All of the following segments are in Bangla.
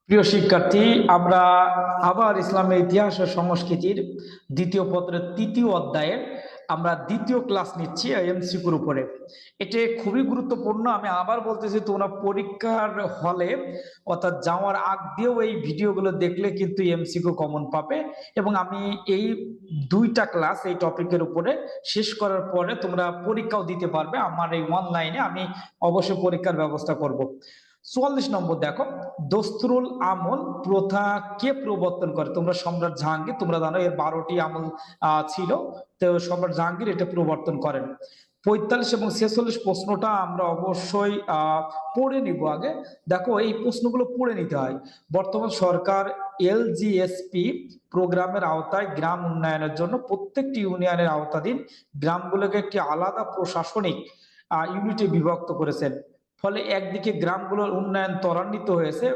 প্রিয় শিক্ষার্থী, আমরা আবার ইসলামের ইতিহাস ও সংস্কৃতির দ্বিতীয় পত্রের তৃতীয় অধ্যায়ের আমরা দ্বিতীয় ক্লাস নিচ্ছি এমসিকিউর উপরে। এটা খুবই গুরুত্বপূর্ণ। আমি আবার বলতেছি, তোমরা পরীক্ষার হলে অর্থাৎ যাওয়ার আগ দিয়েও এই ভিডিওগুলো দেখলে কিন্তু এমসিকিউ কমন পাবে। এবং আমি এই দুইটা ক্লাস এই টপিকের উপরে শেষ করার পরে তোমরা পরীক্ষাও দিতে পারবে। আমার এই অনলাইনে আমি অবশ্যই পরীক্ষার ব্যবস্থা করব। 44 নম্বর দেখো, দস্তুরুল আমল প্রথা কে প্রবর্তন করে? তোমরা সম্রাট জাহাঙ্গীর, তোমরা জানো এর 12টি আমল ছিল। তো সম্রাট জাহাঙ্গীর এটা প্রবর্তন করেন। 45 এবং 46 প্রশ্নটা আমরা অবশ্যই পড়ে নিব আগে। দেখো, এই প্রশ্নগুলো পড়ে নিতে হয়। বর্তমান সরকার এলজিএসপি প্রোগ্রামের আওতায় গ্রাম উন্নয়নের জন্য প্রত্যেকটি ইউনিয়নের আওতাধীন গ্রামগুলোকে একটি আলাদা প্রশাসনিক ইউনিটে বিভক্ত করেছেন। ফলে একদিকে গ্রামগুলোর উন্নয়ন ত্বরান্বিত হয়েছে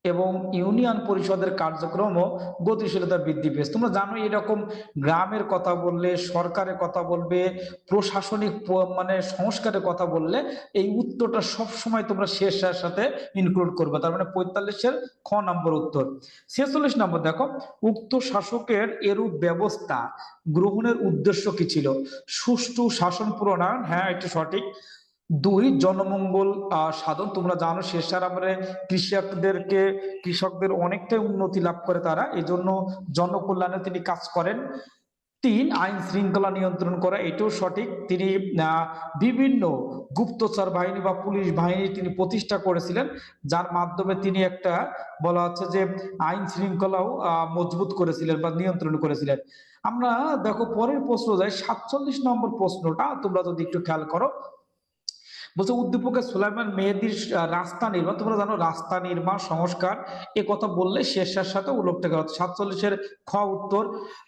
এবং ইউনিয়ন পরিষদের কার্যক্রমও গতিশীলতা বৃদ্ধি পেয়েছে। তোমরা জানো, এরকম গ্রামের কথা বললে, সরকারের কথা বলবে, প্রশাসনিক মানে সংস্কারের কথা বললে এই উত্তরটা সবসময় তোমরা শেষের সাথে ইনক্লুড করবে। তার মানে 45-এর খ নম্বর উত্তর। 46 নম্বর দেখো, উক্ত শাসকের এরূপ ব্যবস্থা গ্রহণের উদ্দেশ্য কি ছিল? সুষ্ঠু শাসন প্রণয়ন, হ্যাঁ এটা সঠিক। 2, জনমঙ্গল সাধন। তোমরা জানো শেরশাহ আমলে কৃষকদের অনেকটাই উন্নতি লাভ করে তারা, এই জন্য জনকল্যাণে তিনি কাজ করেন। 3, আইন শৃঙ্খলা নিয়ন্ত্রণ করা, এটাও সঠিক। তিনি বিভিন্ন গুপ্তচর বাহিনী বা পুলিশ বাহিনী তিনি প্রতিষ্ঠা করেছিলেন, যার মাধ্যমে তিনি একটা বলা হচ্ছে যে আইন শৃঙ্খলাও মজবুত করেছিলেন বা নিয়ন্ত্রণ করেছিলেন। আমরা দেখো পরের প্রশ্ন যাই, 47 নম্বর প্রশ্নটা তোমরা যদি একটু খেয়াল করো। বলছে উদ্দীপকে সুলাইমান মেহেদীর রাস্তা নির্মাণ। তোমরা জানো রাস্তা নির্মাণ সংস্কার এ কথা বললে শেরশাহর সাথে উল্লেখ করা হচ্ছে। 47-এর খ উত্তর।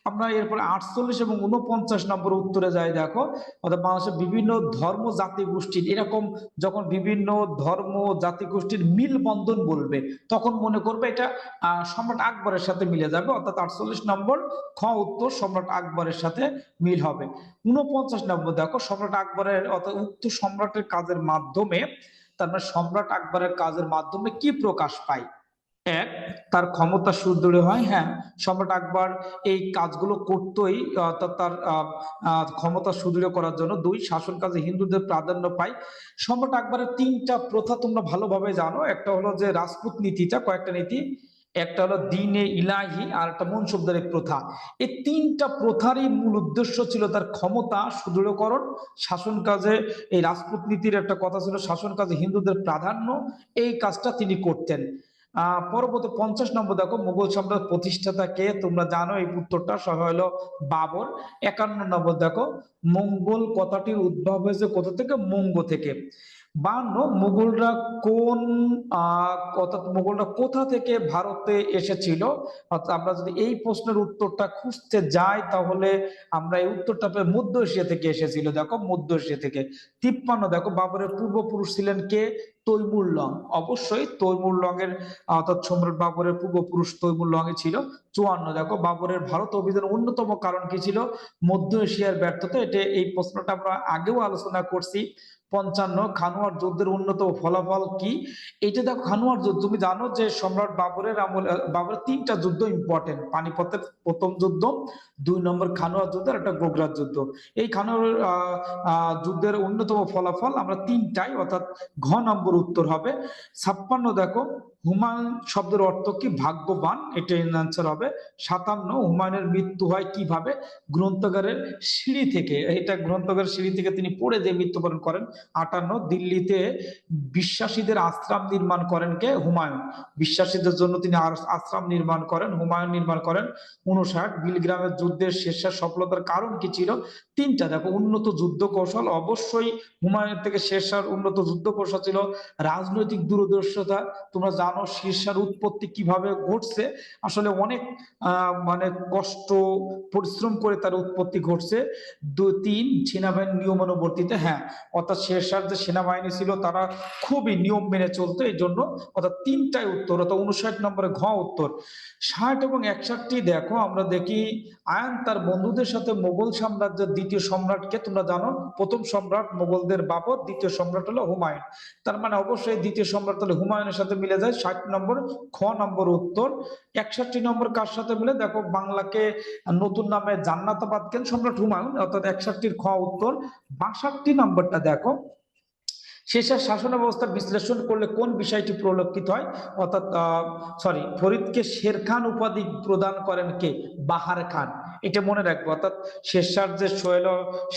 আমরা এরপরে 48 এবং 49 নম্বর উত্তরে যাই। দেখো, অর্থাৎ বাংলাদেশের বিভিন্ন ধর্ম জাতি গোষ্ঠীর, এরকম যখন বিভিন্ন ধর্ম জাতি গোষ্ঠীর মিল বন্ধন বলবে তখন মনে করবে এটা সম্রাট আকবরের সাথে মিলে যাবে। অর্থাৎ 48 নম্বর খ উত্তর সম্রাট আকবরের সাথে মিল হবে। 49 নম্বর দেখো, সম্রাট আকবরের অর্থাৎ উক্ত সম্রাটের কাজের মাধ্যমে, তার মানে সম্রাট আকবরের কাজের মাধ্যমে কি প্রকাশ পায়? 1, তার ক্ষমতা সুদৃঢ় হয়। হ্যাঁ, সম্রাট আকবর এই কাজগুলো করতোই, অর্থাৎ তার ক্ষমতা সুদৃঢ় করার জন্য। 2, শাসন কাজে হিন্দুদের প্রাধান্য পায়। সম্রাট আকবরের 3টা প্রথা তোমরা ভালোভাবে জানো। একটা হলো যে রাজপুত নীতিটা, কয়েকটা নীতি। একটা হলো দিনে ইলাহি, আর একটা মনসবদারি প্রথা। এই 3টা প্রথারই মূল উদ্দেশ্য ছিল তার ক্ষমতা সুদৃঢ়করণ। শাসন কাজে এই রাজপুত নীতির একটা কথা ছিল, শাসন কাজে হিন্দুদের প্রাধান্য, এই কাজটা তিনি করতেন। পরবর্তী 50 নম্বর দেখো, মুঘল সম্রাট প্রতিষ্ঠাতা কে? তোমরা জানো এই উত্তরটা সহ হলো বাবর। 51 নম্বর দেখো, মঙ্গল কথাটির উদ্ভব হয়েছে কোথা থেকে? মঙ্গ থেকে। 52, মুঘলরা কোন অর্থাৎ মুঘলরা কোথা থেকে ভারতে এসেছিল? অর্থাৎ আমরা যদি এই প্রশ্নের উত্তরটা খুঁজতে যাই তাহলে আমরা এই উত্তরটা পাই মধ্য এশিয়া থেকে এসেছিল। দেখো, মধ্য এশিয়া থেকে। 53, দেখো, বাবরের পূর্বপুরুষ ছিলেন কে? তৈমুর লং। অবশ্যই তৈমুর লং এর অর্থাৎ সম্রাট বাবরের পূর্বপুরুষ তৈমুর লং এ ছিল। 54, দেখো, বাবরের ভারত অভিযানের অন্যতম কারণ কি ছিল? মধ্য এশিয়ার ব্যর্থতা। এটা এই প্রশ্নটা আমরা আগেও আলোচনা করছি। 55, খানুয়ার যুদ্ধের অন্যতম ফলাফল কি? এটা দেখো, খানুয়ার যুদ্ধ, তুমি জানো যে সম্রাট বাবরের আমলে বাবরের 3টা যুদ্ধ ইম্পর্টেন্ট। পানিপথের প্রথম যুদ্ধ, 2 নম্বর খানুয়ার যুদ্ধ, আর একটা গোগরার যুদ্ধ। এই খানুয়ার যুদ্ধের অন্যতম ফলাফল আমরা 3টাই, অর্থাৎ ঘ নম্বর উত্তর হবে। 56, দেখো, হুমায়ুন শব্দের অর্থ কি? ভাগ্যবান, এটা আনসার হবে। 57, হুমায়ুনের মৃত্যু হয় কিভাবে? গ্রন্থাগারের সিঁড়ি থেকে। এটা গ্রন্থাগারের সিঁড়ি থেকে তিনি পড়ে দিয়ে মৃত্যুবরণ করেন। 58, দিল্লিতে বিশ্বাসীদের আশ্রম নির্মাণ করেন কে? হুমায়ুন। বিশ্বাসীদের জন্য তিনি আশ্রম নির্মাণ করেন, হুমায়ুন নির্মাণ করেন। 59, বিলগ্রামের যুদ্ধের শেষের সফলতার কারণ কি ছিল? 3টা, দেখো, উন্নত যুদ্ধ কৌশল। অবশ্যই হুমায়ুনের থেকে শেরশাহর উন্নত যুদ্ধ কৌশল ছিল। রাজনৈতিক দূরদর্শিতা, তোমরা জানো শেরশাহর উৎপত্তি কিভাবে ঘটছে। আসলে অনেক মানে কষ্ট পরিশ্রম করে তার উৎপত্তি ঘটছে। 3, সেনাবাহিনীর নিয়মানুবর্তিতা। হ্যাঁ, অর্থাৎ শেরশাহর যে সেনাবাহিনী ছিল তারা খুবই নিয়ম মেনে চলতো, এই জন্য। অর্থাৎ 3টাই উত্তর, অর্থাৎ 59 নম্বরে ঘ উত্তর। 60 এবং 61, দেখো, আমরা দেখি আয়ান তার বন্ধুদের সাথে মোগল সাম্রাজ্যের দ্বিতীয় সম্রাটকে? তোমরা জানো প্রথম সম্রাট মোগলদের বাবর, দ্বিতীয় সম্রাট হলো হুমায়ুন। তার মানে অবশ্যই দ্বিতীয় সম্রাট হলে হুমায়ুনের সাথে মিলে যায়। 60 নম্বর খ নম্বর উত্তর। 61 নম্বর কার সাথে মিলে দেখো, বাংলাকে নতুন নামে জান্নাতাবাদ কেন সম্রাট হুমায়ুন, অর্থাৎ 61 খ উত্তর। 62 নম্বরটা দেখো, শেরশাহ শাসন ব্যবস্থা বিশ্লেষণ করলে কোন বিষয়টি পরিলক্ষিত হয়, অর্থাৎ ফরিদকে শের খান উপাধি প্রদান করেন কে? বাহার খান। এটা মনে রাখবো, অর্থাৎ শেরশাহর যে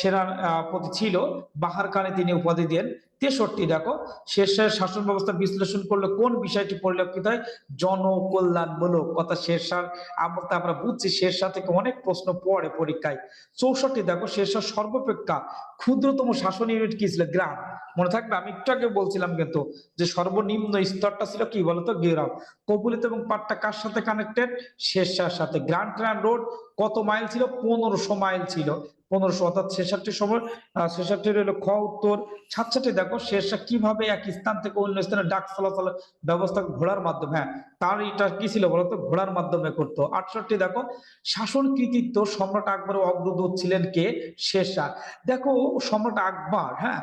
সেনাপতি ছিল বাহার খানে তিনি উপাধি দেন। 63 দেখো, শেরশাহের শাসন ব্যবস্থা বিশ্লেষণ করলে কোন বিষয়টি পরিলক্ষিত হয়? জনকল্যাণমূলক। কথা শেরশাহ আমলতে আমরা বুঝছি শেরশাহ থেকে অনেক প্রশ্ন পড়ে পরীক্ষায়। 64 দেখো, শেরশাহ সর্বাপেক্ষা ক্ষুদ্রতম শাসন ইউনিট কি ছিল? গ্রাম। মনে থাকবে, আমি একটু আগে বলছিলাম কিন্তু যে সর্বনিম্ন স্তরটা ছিল কি বলতো? গ্রাম। কপুলিত এবং পাট্টা কার সাথে কানেক্টেড? শেরশাহর সাথে। গ্র্যান্ড ট্রাঙ্ক রোড কত মাইল ছিল? 1500 মাইল ছিল। 1500, অর্থাৎ 66 সময় 66 হলো খ উত্তর। 67 দেখো, শেরশাহ কিভাবে এক স্থান থেকে অন্য স্থানে ডাক চলাচলের ব্যবস্থা ঘোড়ার মাধ্যমে, হ্যাঁ তার এটা কি ছিল বলতো? ঘোড়ার মাধ্যমে করতো। 68 দেখো, শাসন কৃতিত্ব সম্রাট আকবরের অগ্রদূত ছিলেন কে? শেরশাহ। দেখো, সম্রাট আকবর, হ্যাঁ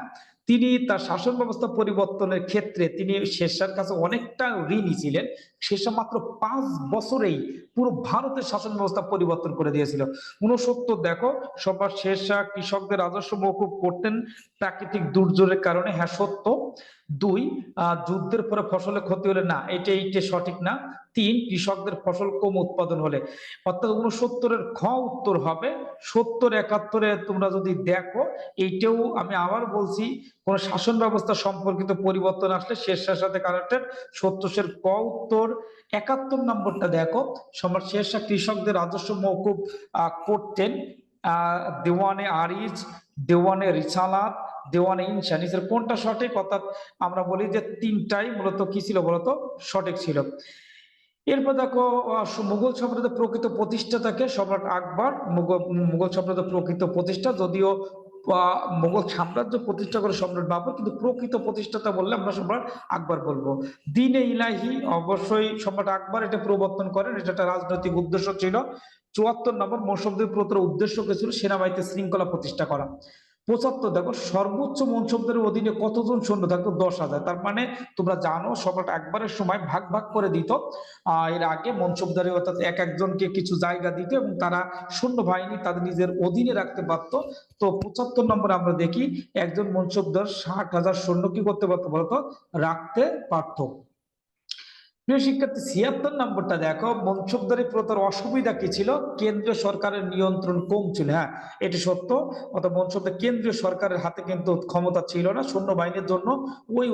তিনি তার শাসন ব্যবস্থা পরিবর্তনের ক্ষেত্রে তিনি শেরশাহর কাছে অনেকটা ঋণী ছিলেন। শেরশাহ মাত্র 5 বছরেই পুরো ভারতের শাসন ব্যবস্থা পরিবর্তন করে দিয়েছিল। 69 দেখো, সম্রাট শেরশাহ কৃষকদের রাজস্ব মওকুফ করতেন প্রাকৃতিক দুর্যোগের কারণে, হ্যাঁ সত্য। 2, যুদ্ধের পরে ফসলের ক্ষতি হলে, না এইটা সঠিক না। 3, কৃষকদের ফসল কম উৎপাদন হলে। অর্থাৎ 69-এর খ উত্তর হবে। 70-71-এ তোমরা যদি দেখো, এইটাও আমি আবার বলছি, কোন শাসন ব্যবস্থা সম্পর্কিত পরিবর্তন আসলে শেরশাহর সাথে কানেক্টেড। 70-এর ক উত্তর। 71 নম্বরটা দেখো, সম্রাট শেরশাহ কৃষকদের রাজস্ব মওকুফ করতেন দেওয়ানে আরিজ, দেওয়ানে রিসালাত, দেওয়ানে ইনসানিস। এর কোনটা সঠিক? অর্থাৎ আমরা বলি যে তিনটাই মূলত কি ছিল বলতো? সঠিক ছিল। এরপর দেখো, মুঘল সাম্রাজ্যের প্রকৃত প্রতিষ্ঠাতাকে? সম্রাট আকবর। মুঘল সাম্রাজ্যের প্রকৃত প্রতিষ্ঠা, যদিও মুঘল সাম্রাজ্য প্রতিষ্ঠা করে সম্রাট বাবর, কিন্তু প্রকৃত প্রতিষ্ঠাতা বললে আমরা সম্রাট আকবর বলবো। দ্বীন-এ ইলাহি অবশ্যই সম্রাট আকবর এটা প্রবর্তন করেন, এটা একটা রাজনৈতিক উদ্দেশ্য ছিল। 74 নম্বর, মনসবদের প্রথম উদ্দেশ্য কি ছিল? সেনাবাহিনীতে শৃঙ্খলা প্রতিষ্ঠা করা। 75 দেখো, সর্বোচ্চ মনসবদের অধীনে কতজন সৈন্য থাকতো? 10,000। তার মানে তোমরা জানো সম্রাট আকবরের সময় ভাগ ভাগ করে দিত। এর আগে মনসবদারি, অর্থাৎ এক একজনকে কিছু জায়গা দিত এবং তারা সৈন্যবাহিনী তাদের নিজের অধীনে রাখতে পারত। তো 75 নম্বরে আমরা দেখি একজন মনসবদার 60,000 সৈন্য কি করতে পারতো বলতো? রাখতে পারতো। প্রিয় শিক্ষার্থী, 76 নম্বরটা দেখো, মনসবদারি প্রথার অসুবিধা কি ছিল? কেন্দ্রীয় সরকারের নিয়ন্ত্রণ কম ছিল। হ্যাঁ এটি সত্য, অর্থাৎ মনসবদার কেন্দ্রীয় সরকারের হাতে কিন্তু ক্ষমতা ছিল না, সৈন্যবাহিনীর জন্য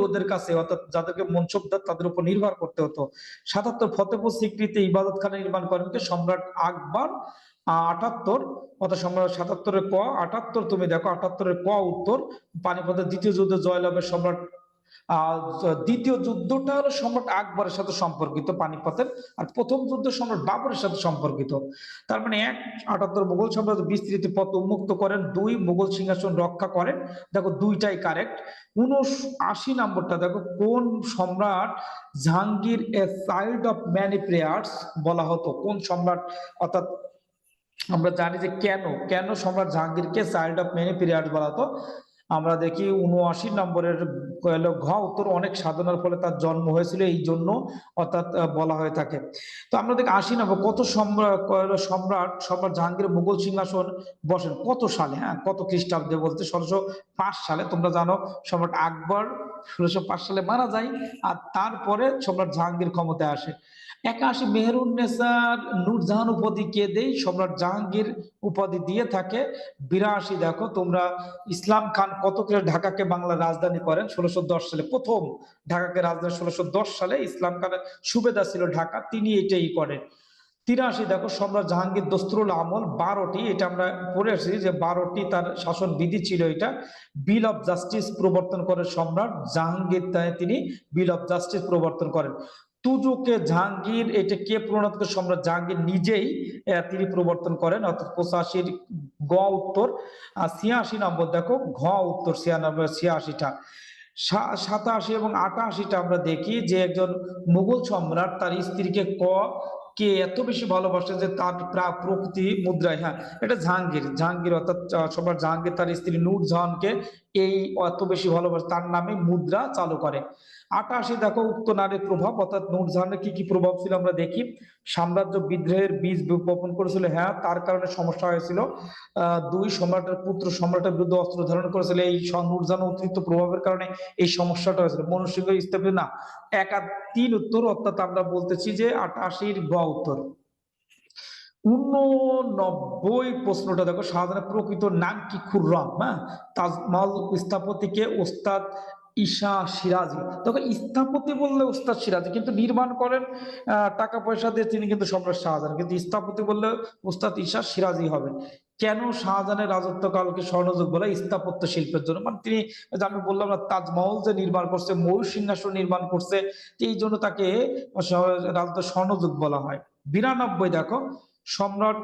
ওদের কাছে, অর্থাৎ যাদেরকে মনসবদার তাদের উপর নির্ভর করতে হতো। 77, ফতেপুর সিক্রিতে ইবাদতখানা নির্মাণ করেন কে? সম্রাট আকবর। 78, অর্থাৎ সম্রাট 77-এর ক। 78 তুমি দেখো, 78-এর ক উত্তর। পানিপথের দ্বিতীয় যুদ্ধে জয়লাভের সম্রাট দ্বিতীয় যুদ্ধটা হলো সম্রাট আকবরের সাথে সম্পর্কিত পানিপথের, আর প্রথম যুদ্ধ সম্রাট বাবরের সাথে সম্পর্কিত। তার মানে 1, 78 মুঘল সাম্রাজ্য বিস্তৃতি পথ উন্মুক্ত করেন। 2, মুঘল সিংহাসন রক্ষা করেন। দেখো দুইটাই কারেক্ট। 79 নম্বরটা দেখো, কোন সম্রাট Jahangir a child of many prayers বলা হতো? কোন সম্রাট? অর্থাৎ আমরা জানি যে কেন কেন সম্রাট জাহাঙ্গীরকে চাইল্ড অফ মেনি পিরিয়ড বলা হতো। আমরা দেখি 79 নম্বরের ঘ উত্তর, অনেক সাধনার ফলে তার জন্ম হয়েছিল এই জন্য, অর্থাৎ বলা হয়ে থাকে। তো আমরা দেখি 80 নম্বর, কত সম্রাট সম্রাট জাহাঙ্গীর মুঘল সিংহাসন বসেন কত সালে? হ্যাঁ কত খ্রিস্টাব্দে বলতে? 1605 সালে। তোমরা জানো সম্রাট আকবর 1605 সালে মারা যায়, আর তারপরে সম্রাট জাহাঙ্গীর ক্ষমতায় আসে। 81, মেহেরুন্নেসার নূরজাহান উপাধি কে দেয়? সম্রাট জাহাঙ্গীর উপাধি দিয়ে থাকে। 82 দেখো তোমরা, ইসলাম খান কত করে ঢাকাকে বাংলার রাজধানী করেন? 1610 সালে। প্রথম ঢাকাকে রাজধানী 1610 সালে ইসলাম খানের সুবেদা ছিল ঢাকা, তিনি এটাই করেন। 83 দেখো, সম্রাট জাহাঙ্গীর দস্তুরুল আমল 12টি, এটা আমরা পড়ে আসছি যে 12টি তার শাসন বিধি ছিল। এটা বিল অফ জাস্টিস প্রবর্তন করে সম্রাট জাহাঙ্গীর, তিনি বিল অফ জাস্টিস প্রবর্তন করেন। তুজুকে জাহাঙ্গীর, এটা কে প্রণয়ন করে? সম্রাট জাহাঙ্গীর নিজেই তিনি প্রবর্তন করেন, অর্থাৎ 85 গ উত্তর। 86 নম্বর দেখো, ঘ উত্তর 86টা। 87 এবং 88টা আমরা দেখি যে একজন মুঘল সম্রাট তার স্ত্রীকে কে এত বেশি ভালোবাসে যে তার প্রকৃতি মুদ্রায়, হ্যাঁ এটা জাহাঙ্গীর অর্থাৎ সম্রাট জাহাঙ্গীর তার স্ত্রী নূরজাহানকে এই এত বেশি ভালোবাসে, তার নামে মুদ্রা চালু করে। 88 দেখো উক্ত নারীর প্রভাব, অর্থাৎ নূরজাহানের কি কি প্রভাব ছিল আমরা দেখি। সাম্রাজ্য বিদ্রোহের বীজ বপন করেছিল, হ্যাঁ তার কারণে সমস্যা হয়েছিল। দুই, সম্রাটের পুত্র সম্রাটের বিরুদ্ধে অস্ত্র ধারণ করেছিল, এই নূরজাহানের অতিরিক্ত প্রভাবের কারণে এই সমস্যাটা হয়েছিল। মনুসিংহ ইস্তাফি না, 1 আর 3 উত্তর, অর্থাৎ আমরা বলতেছি যে 88 গ উত্তর। 89 প্রশ্নটা দেখো, শাহজাহানের প্রকৃত নাম কি? খুররাম। হ্যাঁ, তাজমহল স্থাপত্যকে ওস্তাদ ঈশা সিরাজি। দেখো স্থাপত্য বললে ওস্তাদ সিরাজি, কিন্তু নির্মাণ করেন টাকা পয়সা দিয়ে তিনি কিন্তু সম্রাট শাহজাহান, কিন্তু স্থাপত্য বললে ওস্তাদ ঈশা সিরাজি হবে। কেন শাহজাহানের রাজত্বকালকে স্বর্ণযুগ বলে? স্থাপত্য শিল্পের জন্য। মানে তিনি, আমি বললাম না, তাজমহল যে নির্মাণ করছে, ময়ূর সিংহাসন নির্মাণ করছে, এই জন্য তাকে রাজত্ব স্বর্ণযুগ বলা হয়। 92 দেখো, সম্রাট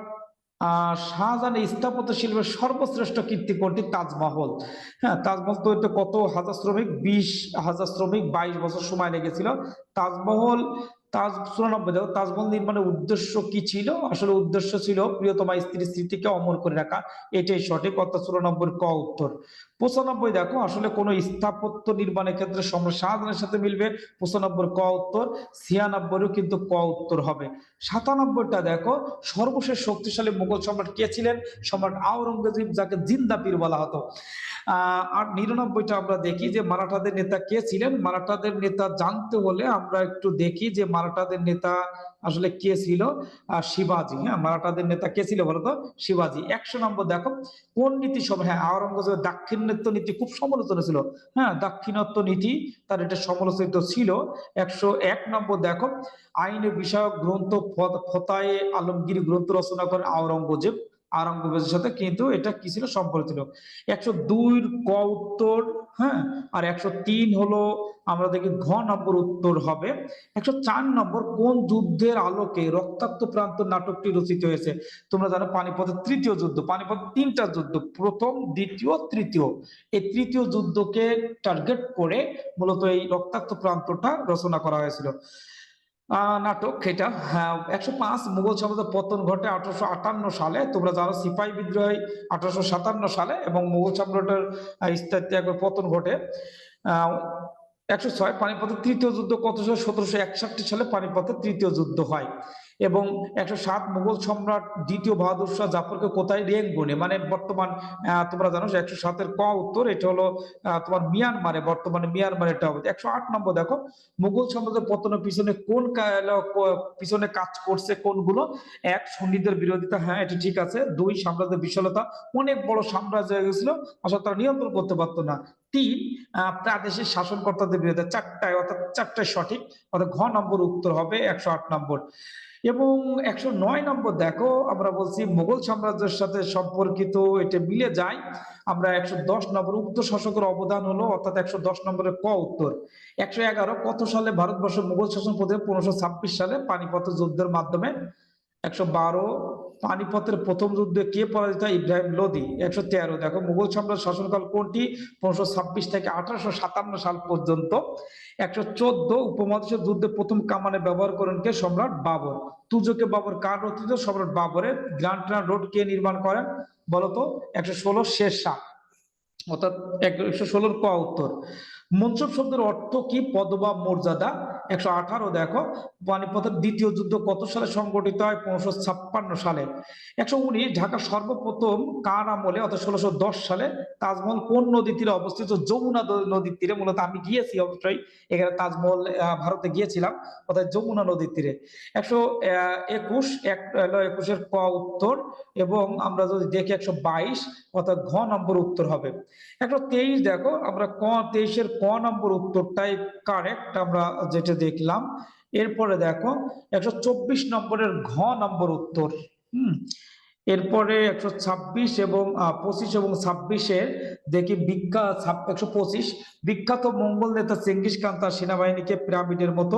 শাহজাহানের স্থাপত্য শিল্পের সর্বশ্রেষ্ঠ কীর্তি কোনটি? তাজমহল। হ্যাঁ, তাজমহল তৈরিতে কত হাজার শ্রমিক? 20,000 শ্রমিক 22 বছর সময় লেগেছিল। তাজমহল 94 দেখো, তাজমহল নির্মাণের উদ্দেশ্য কি ছিল? আসলে উদ্দেশ্য ছিল প্রিয়তমা স্ত্রীর স্মৃতিকে অমর করে রাখা, এটাই সঠিক, অর্থাৎ 94 ক উত্তর। 95 দেখো, আসলে কোন স্থাপত্য নির্মাণের ক্ষেত্রে সম্রাট শাহজাহানের সাথে মিলবে? 95 ক উত্তর। 96 কিন্তু ক উত্তর হবে। 97টা দেখো, সর্বশেষ শক্তিশালী মুঘল সম্রাট কে ছিলেন? সম্রাট আওরঙ্গজেব, যাকে জিন্দা পীর বলা হতো। আর 99টা আমরা দেখি যে মারাঠাদের নেতা কে ছিলেন। মারাঠাদের নেতা জানতে হলে আমরা একটু দেখি যে মারাঠাদের নেতা আসলে কে ছিল। শিবাজি। হ্যাঁ, মারাঠাদের নেতা কে ছিল বলতো? শিবাজি। 100 নম্বর দেখো, কোন নীতি সব, হ্যাঁ আওরঙ্গজেবের দাক্ষিণাত্য নীতি খুব সমালোচনা ছিল। হ্যাঁ, দাক্ষিণাত্য নীতি তার এটা সমালোচিত ছিল। 101 নম্বর দেখো, আইনে বিষয়ক গ্রন্থ ফতায়ে আলমগীর গ্রন্থ রচনা করেন আওরঙ্গজেব। আওরঙ্গজেবের সাথে কিন্তু এটা কি ছিল? সম্পর্ক ছিল। 102 ক উত্তর। হ্যাঁ, আর 103 হলো আমরা দেখি ঘ নম্বর উত্তর হবে। 104 নম্বর, কোন যুদ্ধের আলোকে রক্তাক্ত প্রান্ত নাটকটি রচিত হয়েছে? তোমরা জানো পানিপথের তৃতীয় যুদ্ধ। পানিপথের 3টা যুদ্ধ, প্রথম, দ্বিতীয়, তৃতীয়। এই তৃতীয় যুদ্ধকে টার্গেট করে মূলত এই রক্তাক্ত প্রান্তটা রচনা করা হয়েছিল। নাটক এটা। হ্যাঁ, 105 মুঘল সাম্রাজ্যের পতন ঘটে 1858 সালে। তোমরা জানো সিপাহী বিদ্রোহ 1857 সালে, এবং মুঘল সাম্রাজ্যের স্থায়ী পতন ঘটে। 106 পানিপথের তৃতীয় যুদ্ধ কত সালে? 1761 সালে পানিপথের তৃতীয় যুদ্ধ হয়। এবং 107 মুঘল সম্রাট দ্বিতীয় বাহাদুর শাহ জাফরকে কোথায়? রেঙ্গুনে, মানে বর্তমান তোমরা জানো 107 ক উত্তর, এটা হলো তোমার মিয়ানমারে, বর্তমানে মিয়ানমারে এটা হবে। 108 নম্বর দেখো, মুঘল সাম্রাজ্যের পতনের পিছনে পিছনে কাজ করছে কোনগুলো? 1, সুন্নিদের বিরোধিতা, হ্যাঁ এটা ঠিক আছে। 2, সাম্রাজ্যের বিশালতা, অনেক বড় সাম্রাজ্য হয়ে গেছিল, আসলে তারা নিয়ন্ত্রণ করতে পারতো না। 3, প্রাদেশিক শাসনকর্তাদের বিরুদ্ধে। 4টায়, অর্থাৎ 4টায় সঠিক, অর্থাৎ ঘ নম্বর উত্তর হবে 108 নম্বর। এবং 109 নম্বর দেখো, আমরা বলছি মুঘল সাম্রাজ্যের সাথে সম্পর্কিত, এটা মিলে যায়। আমরা 110 নম্বর, উক্ত শাসকের অবদান হলো, অর্থাৎ 110 নম্বরের ক উত্তর। 111, কত সালে ভারতবর্ষ মুঘল শাসন প্রতিষ্ঠা? 1526 সালে পানিপথ যুদ্ধের মাধ্যমে। 112, পানিপথের প্রথম যুদ্ধে কে পরাজিত হয়? ইব্রাহিম লোদি। 113 দেখো, মুঘল সাম্রাজ্য শাসনকাল কোনটি? 1526 থেকে 1857 সাল পর্যন্ত। 114, উপমহাদেশের যুদ্ধে প্রথম কামানে ব্যবহার করেন কে? সম্রাট বাবর। তুজকে বাবর কার রচিত? সম্রাট বাবরের। গ্র্যান্ড ট্রাঙ্ক রোড কে নির্মাণ করেন বলতো? 116, শের শাহ, অর্থাৎ 116 ক উত্তর। মনসব শব্দের অর্থ কি? পদ বা মর্যাদা। 118 দেখো, পানিপথের দ্বিতীয় যুদ্ধ কত সালে সংগঠিত হয়? 1556 সালে। 119, ঢাকা সর্বপ্রথম কার আমলে, অর্থাৎ 1610 সালে। তাজমহল কোন নদীর তীরে অবস্থিত? যমুনা নদীর তীরে। মূলত আমি গিয়েছি অবশ্যই এখানে, তাজমহল ভারতে গিয়েছিলাম, অর্থাৎ যমুনা নদীর তীরে। 121, 21 ক উত্তর। এবং আমরা যদি দেখি 122, অর্থাৎ ঘ নম্বর উত্তর হবে। 123 দেখো, আমরা 23-এর ক নম্বর উত্তরটাই কারেক্ট, আমরা যেটা দেখলাম। এরপরে দেখো 124 নম্বরের ঘ নম্বর উত্তর। এরপরে 126 এবং 25 এবং 26-এর দেখি 125, বিখ্যাত মঙ্গল নেতা চেঙ্গিস খান তার সেনাবাহিনীকে পিরামিডের মতো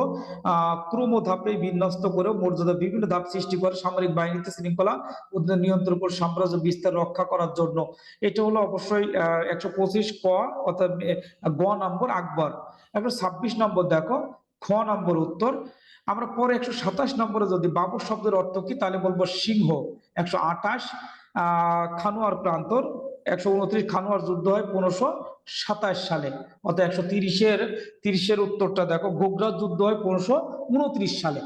ক্রম ধাপে বিন্যস্ত করে মর্যাদা বিভিন্ন ধাপ সৃষ্টি করে সামরিক বাহিনীতে শৃঙ্খলা নিয়ন্ত্রণ করে সাম্রাজ্য বিস্তার রক্ষা করার জন্য। এটা হলো অবশ্যই 125 ক, অর্থাৎ গ নম্বর আকবর। 126 নম্বর দেখো, খ নম্বর উত্তর। আমরা পরে 127 নম্বরে যদি বাবর শব্দের অর্থ কি, তাহলে বলবো সিংহ। 128, খানোয়ার প্রান্তর। 129, খানোয়ার যুদ্ধ হয় সালে। অর্থাৎ 130-এর উত্তরটা দেখো। গোগ্রাস যুদ্ধ হয় 1529 সালে।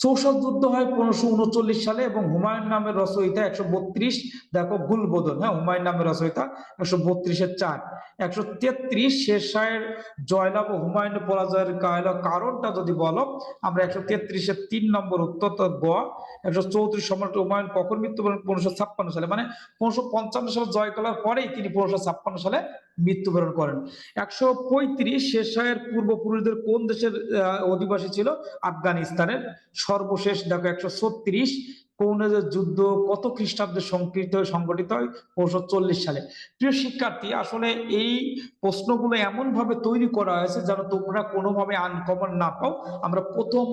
চৌষট যুদ্ধ হয় 1539 সালে এবং হুমায়ুন নামের রচয়িতা 132, দেখো গুলবদন, হ্যাঁ হুমায়ুন নামের রচয়িতা 132-4। 133 শের শাহের জয়লাভ ও হুমায়ুনের পরাজয়ের কারণটা যদি বলো, আমরা 133-এর 3 নম্বর উত্তর তো গ। 134 সম্রাট হুমায়ুন কখন মৃত্যুবরণ? 1556 সালে, মানে 1555 সালে জয় করার পরেই তিনি 1556 সালে মৃত্যুবরণ করেন। 135 শের শাহের পূর্বপুরুষদের কোন দেশের অধিবাসী ছিল? আফগানিস্তানের। সর্বশেষ দেখো 136 কৌনজের যুদ্ধ কত খ্রিস্টাব্দে সংগঠিত হয়? 1540 সালে। প্রিয় শিক্ষার্থী, আসলে এই প্রশ্নগুলো এমন ভাবে তৈরি করা হয়েছে যেন তোমরা কোনোভাবে আনকমন না পাও। আমরা প্রথম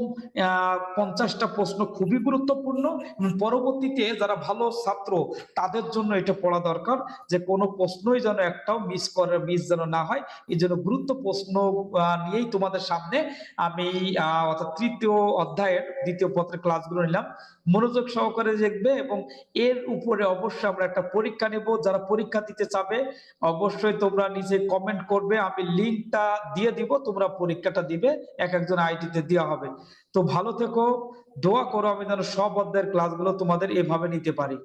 50টা প্রশ্ন খুবই গুরুত্বপূর্ণ এবং পরবর্তীতে যারা ভালো ছাত্র তাদের জন্য এটা পড়া দরকার, যে কোনো প্রশ্নই যেন একটাও মিস যেন না হয়। এই জন্য গুরুত্ব প্রশ্ন নিয়েই তোমাদের সামনে আমি অর্থাৎ 3য় অধ্যায়ের 2য় পত্রের ক্লাসগুলো নিলাম। মনোযোগ সহকারে দেখবে এবং এর উপরে অবশ্যই আমরা একটা পরীক্ষা নেব। যারা পরীক্ষা দিতে চাবে অবশ্যই তোমরা নিচে কমেন্ট করবে, আমি লিঙ্কটা দিয়ে দিব, তোমরা পরীক্ষাটা দিবে, এক একজন আইডিতে দেওয়া হবে। তো ভালো থেকো, দোয়া করো আমি যেন সব অধ্যায়ের ক্লাসগুলো তোমাদের এভাবে নিতে পারি।